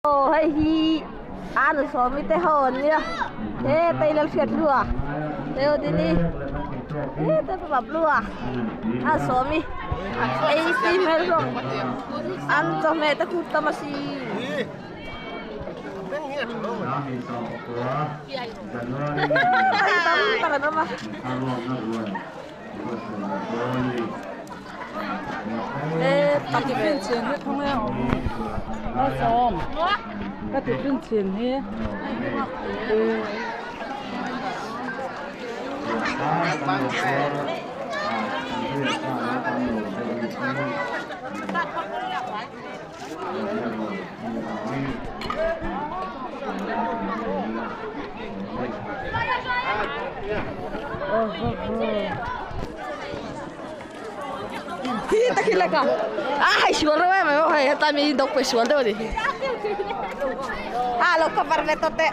hay hi ăn số mi tê hồn nhá thế tây lên phiệt lừa thế đi đi thế tây bắp lừa ăn số mi ấy xí mày rồi ăn cho mẹ ta cút ta mà xí tao tao mà Các cái phiên tiền hết không em? Nó xóm. Các cái phiên tiền hết. Kita kila ka. Ay, siguro may okay. Tami dog pe suwaldo di. Halo ka parle tote.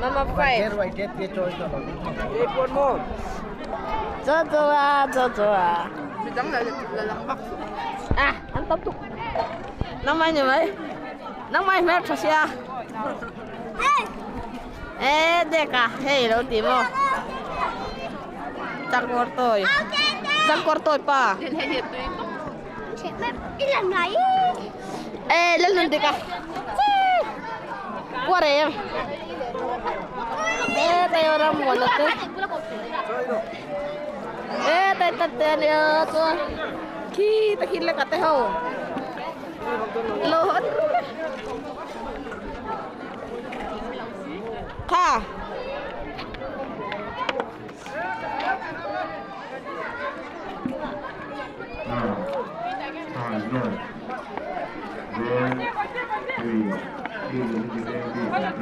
Mama pai. Jojoa. Ah, antap tu. Namanya mai. Namanya mer thasia. Deka. Hey, lo timo. Chắc quartoi pa. Ilan na Lalu deka. Kuare ya. Tayo orang mana tu? Tayo dia tu. Kita kila kata ho. Lohon. Ka. Good. 3, 2,